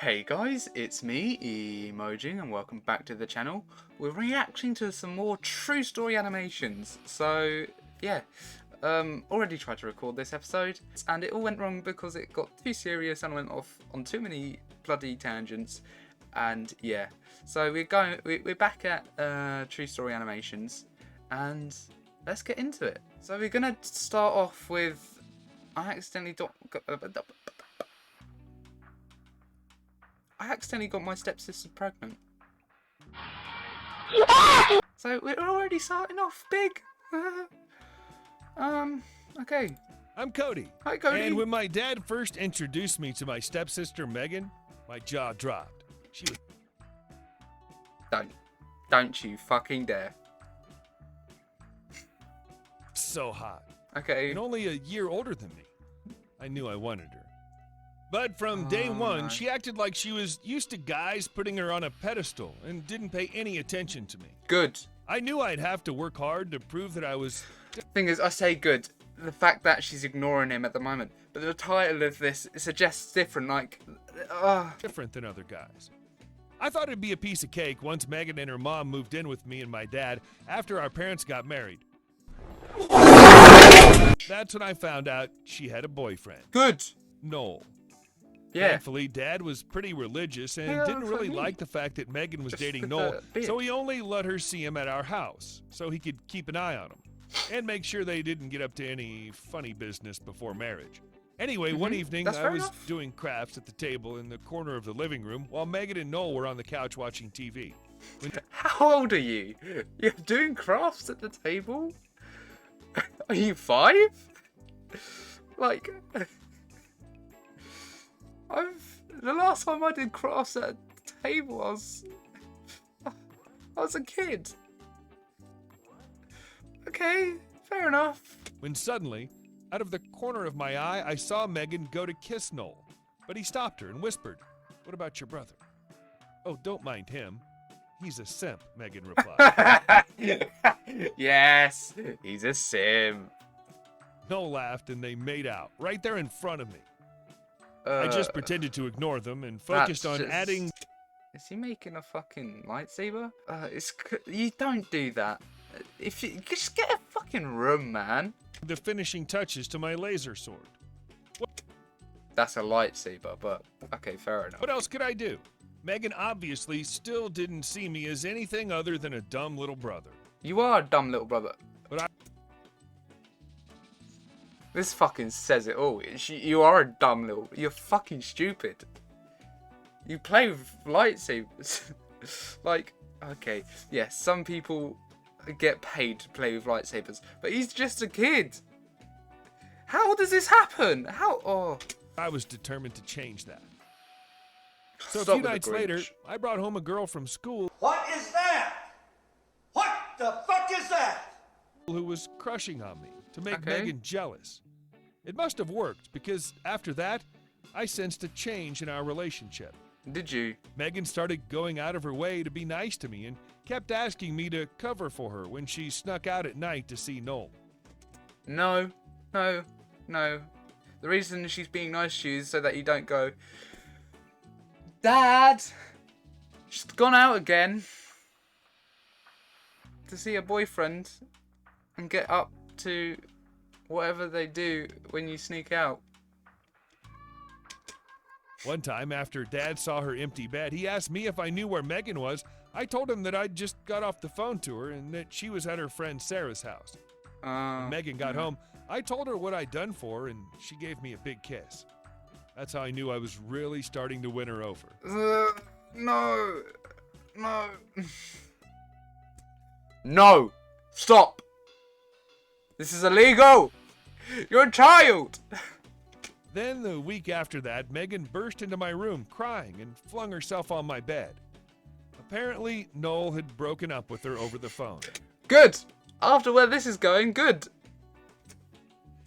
Hey guys, it's me, Emojing, and welcome back to the channel. We're reacting to some more true story animations. So, yeah, already tried to record this episode, and it all went wrong because it got too serious and went off on too many bloody tangents. And yeah, so we're back at true story animations, and let's get into it. So we're gonna start off with I accidentally got my stepsister pregnant. So we're already starting off big. Okay. I'm Cody. Hi, Cody. And when my dad first introduced me to my stepsister Megan, my jaw dropped. She was Don't you fucking dare. so hot. Okay. And only a year older than me. I knew I wanted her. But from day one, she acted like she was used to guys putting her on a pedestal and didn't pay any attention to me. Good. I knew I'd have to work hard to prove that I was... Thing is, I say good. The fact that she's ignoring him at the moment. But the title of this suggests different, like... different than other guys. I thought it'd be a piece of cake once Megan and her mom moved in with me and my dad after our parents got married. That's when I found out she had a boyfriend. Good. Noel. Yeah. Thankfully, Dad was pretty religious and didn't really like the fact that Megan was dating Noel, so he only let her see him at our house so he could keep an eye on him and make sure they didn't get up to any funny business before marriage. Anyway, one evening, I was doing crafts at the table in the corner of the living room while Megan and Noel were on the couch watching TV. How old are you? You're doing crafts at the table? Are you 5? Like... The last time I did crafts at a table, I was a kid. Okay, fair enough. When suddenly, out of the corner of my eye, I saw Megan go to kiss Noel. But he stopped her and whispered, "What about your brother?" "Oh, don't mind him. He's a simp," Megan replied. Yes, he's a simp. Noel laughed and they made out, right there in front of me. I just pretended to ignore them and focused on adding... Is he making a fucking lightsaber? You don't do that. If you just get a fucking room, man. The finishing touches to my laser sword. That's a lightsaber, but okay, fair enough. What else could I do? Megan obviously still didn't see me as anything other than a dumb little brother. You are a dumb little brother. This fucking says it all. You are a dumb little... You're fucking stupid. You play with lightsabers. Like, okay, yes, some people get paid to play with lightsabers, but he's just a kid. How does this happen? How... Oh. I was determined to change that. So Stop a few nights later, I brought home a girl from school. What is that? What the fuck is that? Who was crushing on me to make Megan jealous. It must have worked because after that, I sensed a change in our relationship. Did you? Megan started going out of her way to be nice to me and kept asking me to cover for her when she snuck out at night to see Noel. No. The reason she's being nice to you is so that you don't go, "Dad, she's gone out again," to see her boyfriend and get up to whatever they do when you sneak out. One time, after Dad saw her empty bed, he asked me if I knew where Megan was. I told him that I'd just got off the phone to her and that she was at her friend Sarah's house. When Megan got home, I told her what I'd done for her, and she gave me a big kiss. That's how I knew I was really starting to win her over. No. No. Stop. This is illegal. You're a child. Then, the week after that, Megan burst into my room crying and flung herself on my bed. Apparently, Noel had broken up with her over the phone. Good. After where this is going, good.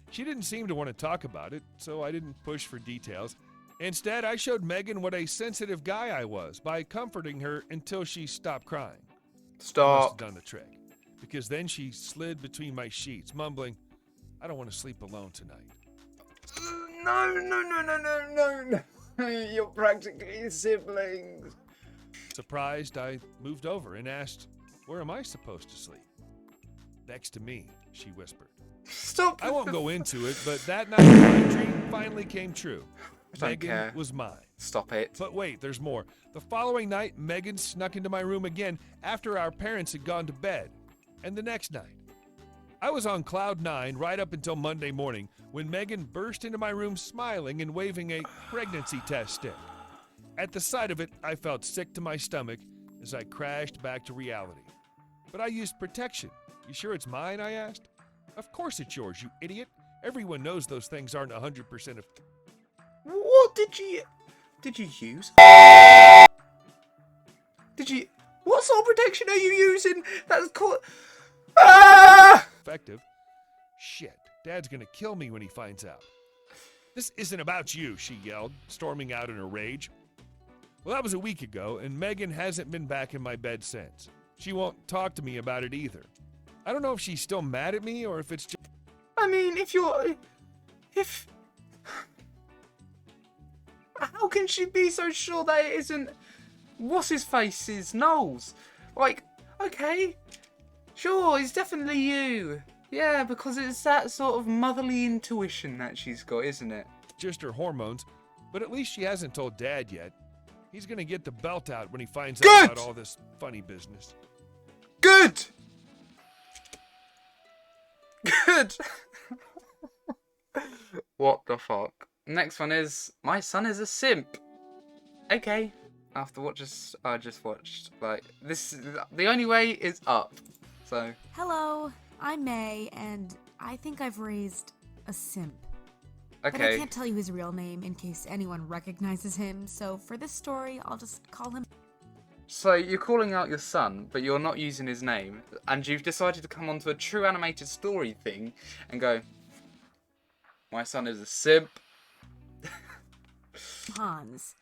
She didn't seem to want to talk about it, so I didn't push for details. Instead, I showed Megan what a sensitive guy I was by comforting her until she stopped crying. Stop. I must have done the trick, because then she slid between my sheets, mumbling, "I don't want to sleep alone tonight." No. You're practically siblings. Surprised, I moved over and asked, "Where am I supposed to sleep?" "Next to me," she whispered. Stop. I won't go into it, but that night my dream finally came true. I don't Megan care. was mine. Stop it. But wait, there's more. The following night, Megan snuck into my room again after our parents had gone to bed. And the next night, I was on cloud 9 right up until Monday morning when Megan burst into my room smiling and waving a pregnancy test stick. At the sight of it, I felt sick to my stomach as I crashed back to reality. But I used protection. "You sure it's mine?" I asked. "Of course it's yours, you idiot. Everyone knows those things aren't 100% of..." What did you use? What sort of protection are you using? That's called. Ah! effective. Shit, Dad's gonna kill me when he finds out. "This isn't about you," she yelled, storming out in a rage. Well, that was a week ago, and Megan hasn't been back in my bed since. She won't talk to me about it either. I don't know if she's still mad at me or if it's just... I mean, if how can she be so sure that it isn't what's his face's Knowles? Like, okay, sure, it's definitely you. Yeah, because it's that sort of motherly intuition that she's got, isn't it? just her hormones, but at least she hasn't told Dad yet. He's gonna get the belt out when he finds out about all this funny business. Good! Good! What the fuck? Next one is, my son is a simp. Okay. I just watched, like, this, the only way is up. So. Hello, I'm May, and I think I've raised a simp. But I Okay. can't tell you his real name in case anyone recognizes him, so for this story, I'll just call him... So you're calling out your son, but you're not using his name, and you've decided to come onto a true animated story thing and go, my son is a simp. Hans.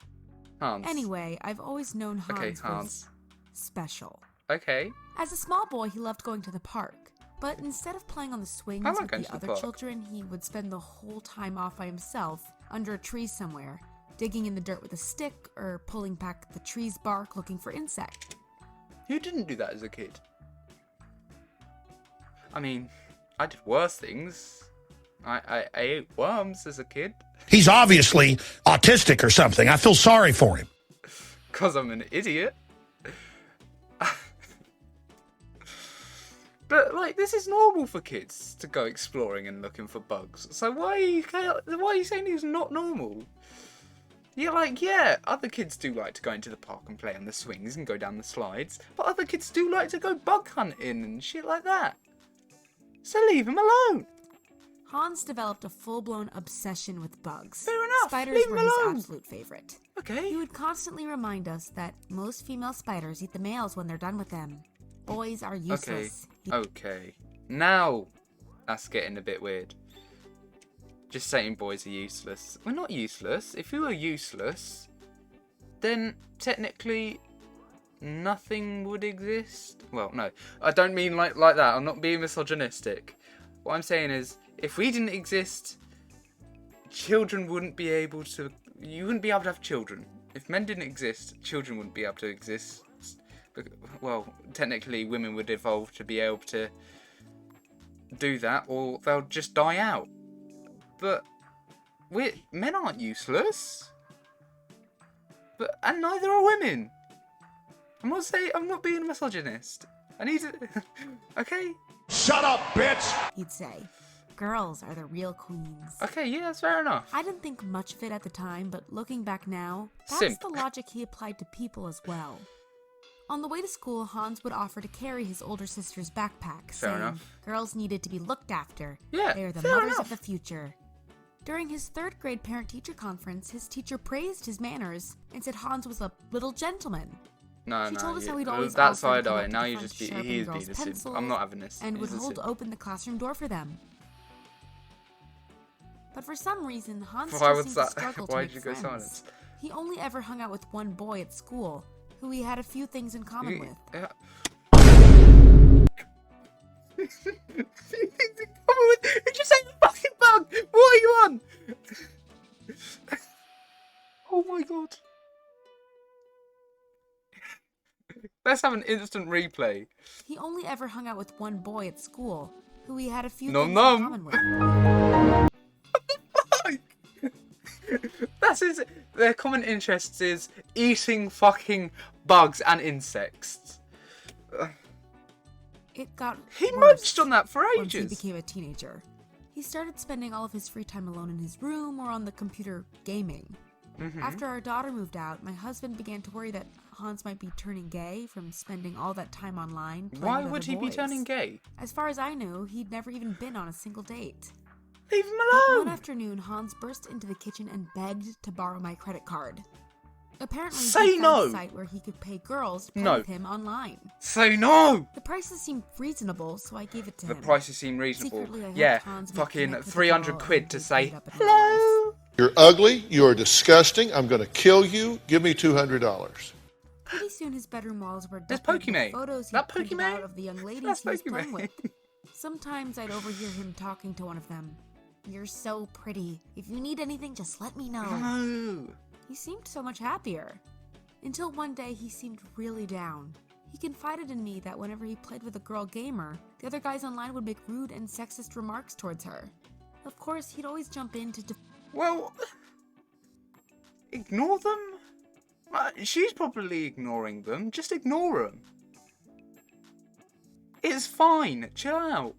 Hans. Anyway, I've always known Hans Okay, was Hans. special. Okay. As a small boy, he loved going to the park. But instead of playing on the swings I like with going the to the other park. children, he would spend the whole time off by himself, under a tree somewhere, digging in the dirt with a stick, or pulling back the tree's bark looking for insects. Who didn't do that as a kid? I mean, I did worse things. I ate worms as a kid. He's obviously autistic or something. I feel sorry for him. Because I'm an idiot. But, like, this is normal for kids to go exploring and looking for bugs. So why are you saying he's not normal? You're like, yeah, other kids do like to go into the park and play on the swings and go down the slides. But other kids do like to go bug hunting and shit like that. So leave him alone. Hans developed a full-blown obsession with bugs. Fair enough, Spiders leave him were his alone. absolute favorite. He Okay. would constantly remind us that most female spiders eat the males when they're done with them. Boys are useless. Okay. Now, that's getting a bit weird. Just saying boys are useless. We're not useless. If we were useless, then technically nothing would exist. Well, no. I don't mean like that. I'm not being misogynistic. What I'm saying is, if we didn't exist, children wouldn't be able to... You wouldn't be able to have children. If men didn't exist, children wouldn't be able to exist. Well, technically women would evolve to be able to do that, or they'll just die out. But men aren't useless. And neither are women. I'm not being a misogynist. I need to... Okay? Shut up, bitch! He'd say, girls are the real queens. Okay, yeah, that's fair enough. I didn't think much of it at the time, but looking back now, that's Simp. the logic he applied to people as well. On the way to school, Hans would offer to carry his older sister's backpack, saying enough. girls needed to be looked after. Yeah, They are the fair mothers enough. of the future. During his 3rd grade parent-teacher conference, his teacher praised his manners and said Hans was a little gentleman. No, She no, told us how he'd yeah, always that's offer how I to come die. up to Now the you front just to sharpen he's girls' being a simp. pencils I'm not having this. and would He's a hold simp. open the classroom door for them. But for some reason, Hans Why still was seemed that? to struggle to Why make did you go friends. silent? He only ever hung out with one boy at school, who he had a few things in common with. Yeah. It just ain't a fucking bug. What are you on? Oh my god. Let's have an instant replay. He only ever hung out with one boy at school, who he had a few Nom things nom. in common with. That's his. Their common interests is eating fucking bugs and insects. It got He worse munched on that for once he ages. became a teenager. He started spending all of his free time alone in his room or on the computer gaming. After our daughter moved out, my husband began to worry that Hans might be turning gay from spending all that time online playing Why with would other he be boys. turning gay? As far as I knew, he'd never even been on a single date. Leave him But alone. one afternoon, Hans burst into the kitchen and begged to borrow my credit card. Apparently, Say he found no. a site where he could pay girls to play No. with him online. Say no. The prices seemed reasonable, so I gave it to The him. prices seem reasonable. Secretly, I hoped Yeah, Hans would fucking connect with the 300 girl quid and to they'd say meet up in real life. hello. You're ugly. You are disgusting. I'm going to kill you. Give me $200. Pretty soon, his bedroom walls were There's decorated with Pokimane. photos he That printed Pokimane? out of the young ladies That's he was playing Pokimane. with. Sometimes I'd overhear him talking to one of them. "You're so pretty. If you need anything, just let me know." No. He seemed so much happier. Until one day, he seemed really down. He confided in me that whenever he played with a girl gamer, the other guys online would make rude and sexist remarks towards her. Of course, he'd always jump in to Well, ignore them? She's probably ignoring them. Just ignore them. It's fine. Chill out.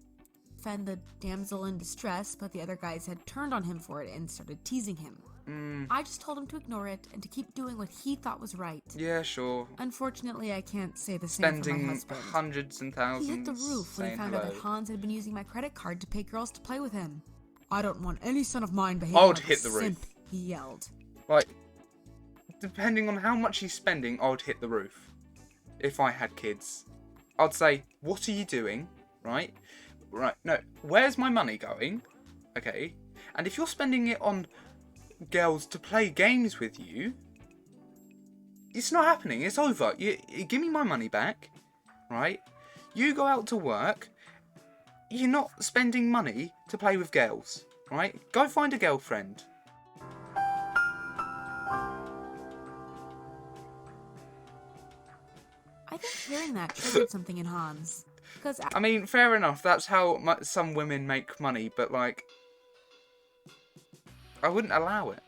defend the damsel in distress, but the other guys had turned on him for it and started teasing him. I just told him to ignore it and to keep doing what he thought was right. Yeah, sure. Unfortunately, I can't say the same for my Spending husband. hundreds and thousands. He hit the roof when he saying found out that hello. Hans had been using my credit card to pay girls to play with him. "I don't want any son of mine behaving I would like hit a the roof. simp," he yelled. Like, depending on how much he's spending, I'd hit the roof. If I had kids, I'd say, "What are you doing?" Right? Right. No. Where's my money going? Okay. And if you're spending it on girls to play games with you, it's not happening. It's over. You give me my money back. Right? You go out to work. You're not spending money to play with girls. Right? Go find a girlfriend. I think hearing that triggered something in Hans. Because I mean, fair enough. That's how some women make money, but like, I wouldn't allow it.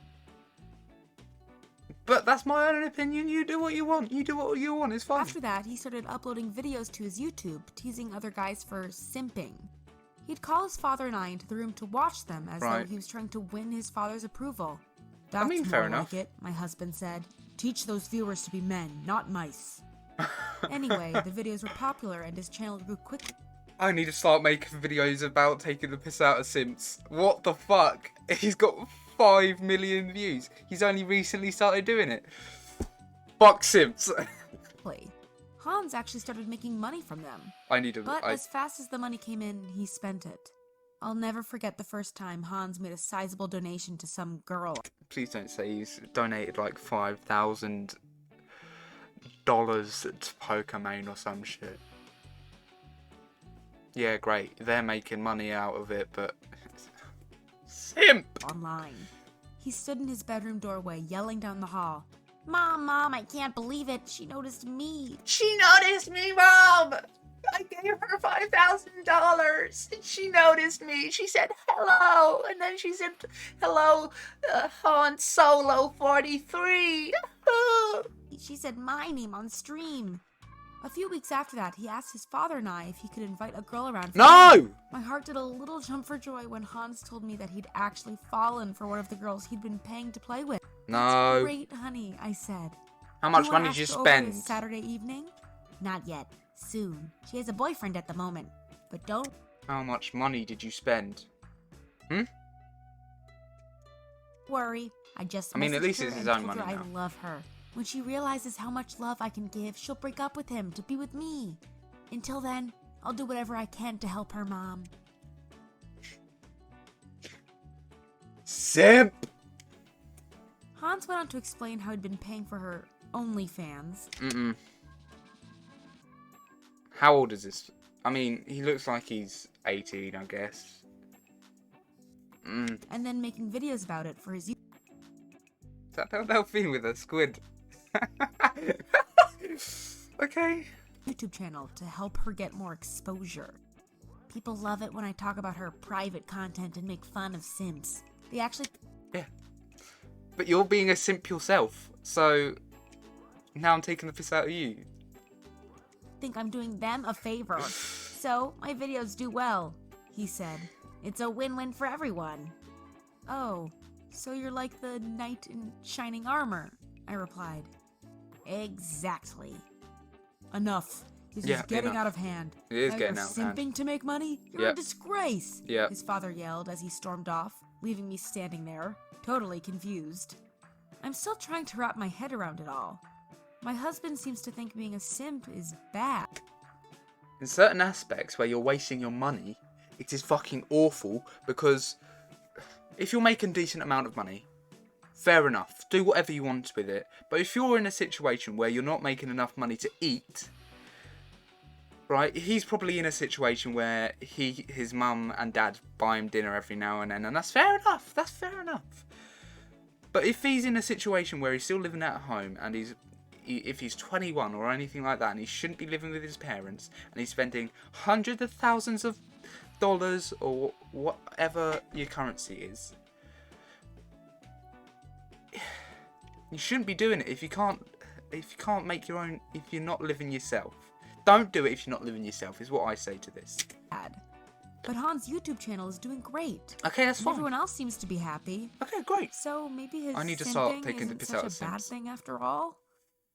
But that's my own opinion. You do what you want. You do what you want. It's fine. after that, he started uploading videos to his YouTube, teasing other guys for simping. He'd call his father and I into the room to watch them, as Right. though he was trying to win his father's approval. "That's mean, more fair like enough. it," my husband said. "Teach those viewers to be men, not mice." Anyway, the videos were popular and his channel grew quickly. I need to start making videos about taking the piss out of simps. What the fuck? He's got 5 million views. He's only recently started doing it. Fuck simps. Hans actually started making money from them. I need to. But as fast as the money came in, he spent it. I'll never forget the first time Hans made a sizable donation to some girl. Please don't say he's donated like $5,000 to Pokimane or some shit. Yeah, great. They're making money out of it, but simp. Online. He stood in his bedroom doorway, yelling down the hall, Mom, I can't believe it. She noticed me." She noticed me, Mom. I gave her $5,000. She noticed me. She said hello, and then she said hello, Han Solo 43. She said my name on stream. A few weeks after that, he asked his father and I if he could invite a girl around for No! dinner. My heart did a little jump for joy when Hans told me that he'd actually fallen for one of the girls he'd been paying to play with. No. "That's great, honey," I said. How much "Do you wanna money did you ask her over spend? this Saturday evening?" "Not yet. Soon. She has a boyfriend at the moment. But don't How much money did you spend? worry. I just I mean, at messaged least her it's his and own told her money I now. love her. When she realizes how much love I can give, she'll break up with him to be with me. Until then, I'll do whatever I can to help her mom. Simp! Hans went on to explain how he'd been paying for her OnlyFans. How old is this? I mean, he looks like he's 18, I guess. And then making videos about it for his that how they'll be with a squid? Okay. YouTube channel to help her get more exposure. People love it when I talk about her private content and make fun of simps. They actually... Yeah. But you're being a simp yourself, so now I'm taking the piss out of you. think I'm doing them a favor. So my videos do well, he said. It's a win-win for everyone. Oh, so you're like the knight in shining armor, I replied. Exactly. Enough. This is getting out of hand. It is now getting you're out of hand. simping to make money? You're a disgrace. His father yelled as he stormed off, leaving me standing there, totally confused. I'm still trying to wrap my head around it all. My husband seems to think being a simp is bad. In certain aspects where you're wasting your money, it is fucking awful, because if you're making a decent amount of money, fair enough, do whatever you want with it. But if you're in a situation where you're not making enough money to eat, right, he's probably in a situation where his mum and dad buy him dinner every now and then, and that's fair enough, that's fair enough. But if he's in a situation where he's still living at home, and if he's 21 or anything like that, and he shouldn't be living with his parents, and he's spending hundreds of thousands of dollars or whatever your currency is, you shouldn't be doing it if you can't make your own, if you're not living yourself. Don't do it if you're not living yourself, is what I say to this. But Han's YouTube channel is doing great. Okay, that's fine. Everyone else seems to be happy. Okay, great. So maybe his I need to start simping taking the isn't piss out such of a bad simps. thing after all?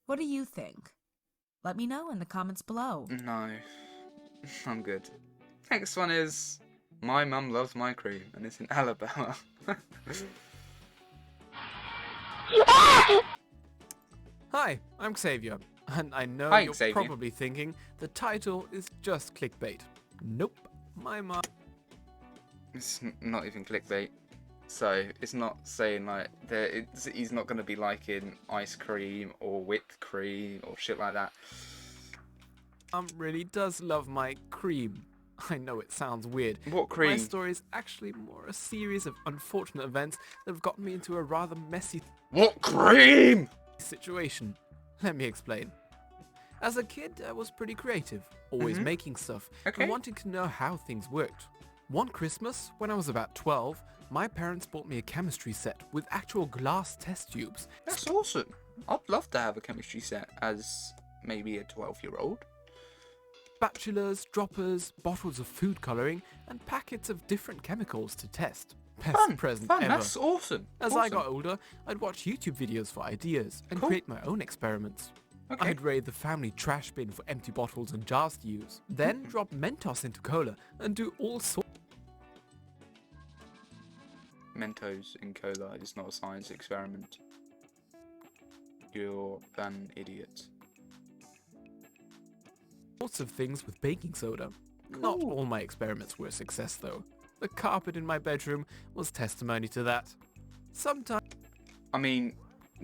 What do you think? Let me know in the comments below. No, I'm good. Next one is, my mum loves my cream, and it's in Alabama. Hi, I'm Xavier, and I know Hi, you're Xavier. probably thinking the title is just clickbait. Nope, my mom. It's not even clickbait. So, it's not saying like, he's not going to be liking ice cream or whipped cream or shit like that. Really does love my cream. I know it sounds weird. What but cream? My story is actually more a series of unfortunate events that have gotten me into a rather messy What cream? situation. Let me explain. As a kid, I was pretty creative, always making stuff, Okay. and wanting to know how things worked. One Christmas, when I was about 12, my parents bought me a chemistry set with actual glass test tubes. That's awesome. I'd love to have a chemistry set as maybe a 12-year-old. Spatulas, droppers, bottles of food colouring, and packets of different chemicals to test. Best present Fun, ever. that's awesome. As awesome. I got older, I'd watch YouTube videos for ideas and Cool. create my own experiments. Okay. I'd raid the family trash bin for empty bottles and jars to use, then drop Mentos into cola and do all sorts. Mentos in cola is not a science experiment. You're an idiot. Sorts of things with baking soda. Not all my experiments were a success though. The carpet in my bedroom was testimony to that. Sometimes I mean,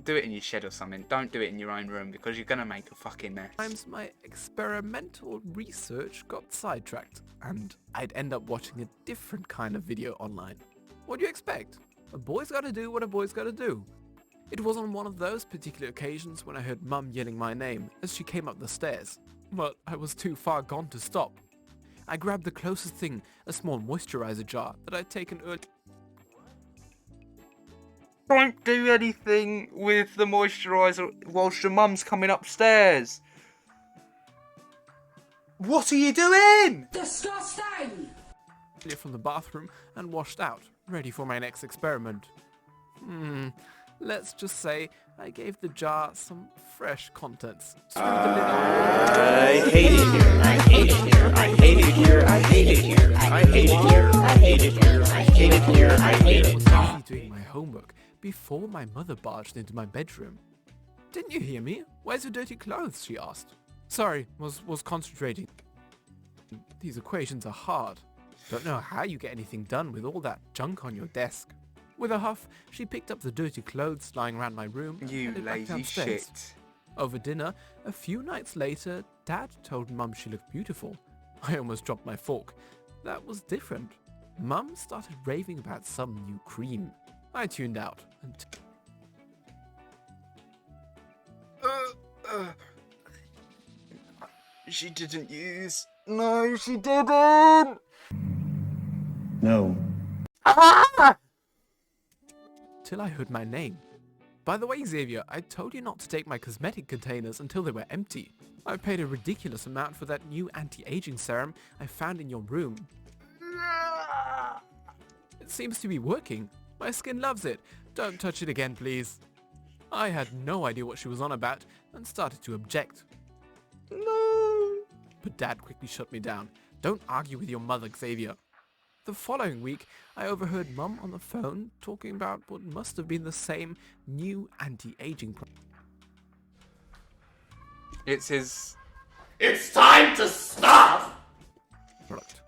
do it in your shed or something. Don't do it in your own room because you're gonna make a fucking mess. my experimental research got sidetracked and I'd end up watching a different kind of video online. What do you expect? A boy's gotta do what a boy's gotta do. It was on one of those particular occasions when I heard Mum yelling my name as she came up the stairs, but I was too far gone to stop. I grabbed the closest thing, a small moisturizer jar that I'd taken earlier. Don't do anything with the moisturiser whilst your mum's coming upstairs. What are you doing? Disgusting! From the bathroom and washed out, ready for my next experiment. Let's just say I gave the jar some fresh contents. Screwed the lid on. I hate it here. I hate it here. I hate it here. I hate it here. I hate it here. I hate it here. I hate it here. I hate I it. was busy doing my homework before my mother barged into my bedroom. Didn't you hear me? Where's your dirty clothes? She asked. Sorry, was concentrating. These equations are hard. Don't know how you get anything done with all that junk on your desk. With a huff, she picked up the dirty clothes lying around my room and You headed back lazy downstairs. shit. Over dinner, a few nights later, Dad told Mum she looked beautiful. I almost dropped my fork. That was different. Mum started raving about some new cream. I tuned out. She didn't use. No, she didn't. No. Till I heard my name. By the way, Xavier, I told you not to take my cosmetic containers until they were empty. I paid a ridiculous amount for that new anti-aging serum I found in your room. It seems to be working. My skin loves it. Don't touch it again, please. I had no idea what she was on about and started to object. No. But Dad quickly shut me down. Don't argue with your mother, Xavier. The following week, I overheard Mum on the phone talking about what must have been the same new anti-aging It's time to stop! product.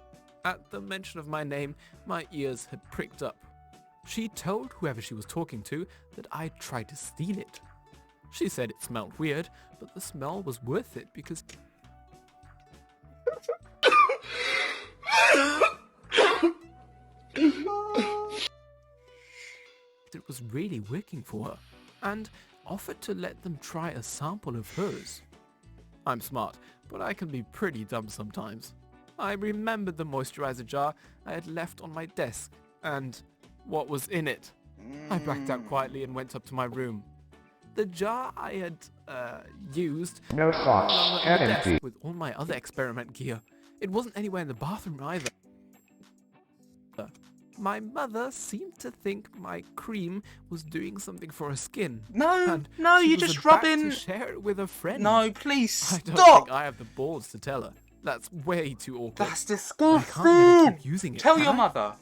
At the mention of my name, my ears had pricked up. She told whoever she was talking to that I tried to steal it. She said it smelled weird, but the smell was worth it because it was really working for her, and offered to let them try a sample of hers. I'm smart, but I can be pretty dumb sometimes. I remembered the moisturizer jar I had left on my desk, and what was in it. I blacked out quietly and went up to my room. The jar I had used No thoughts. was on the desk Empty. with all my other experiment gear. It wasn't anywhere in the bathroom either. My mother seemed to think my cream was doing something for her skin. No, and no, she you're was just about rubbing. to share it with a friend. No, please I don't stop. think I have the balls to tell her. That's way too awkward. That's I can't let her disgusting. keep using it. Tell can your I? mother.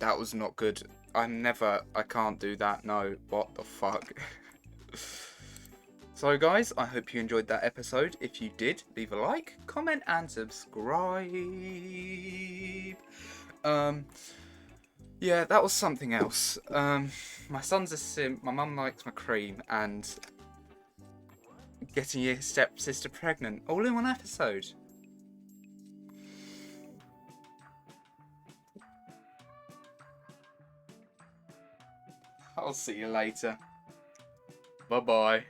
That was not good. I can't do that. No, what the fuck? So guys, I hope you enjoyed that episode. If you did, leave a like, comment and subscribe. Yeah, that was something else. My son's a simp, my mum likes my cream, and getting your stepsister pregnant, all in one episode. I'll see you later. Bye-bye.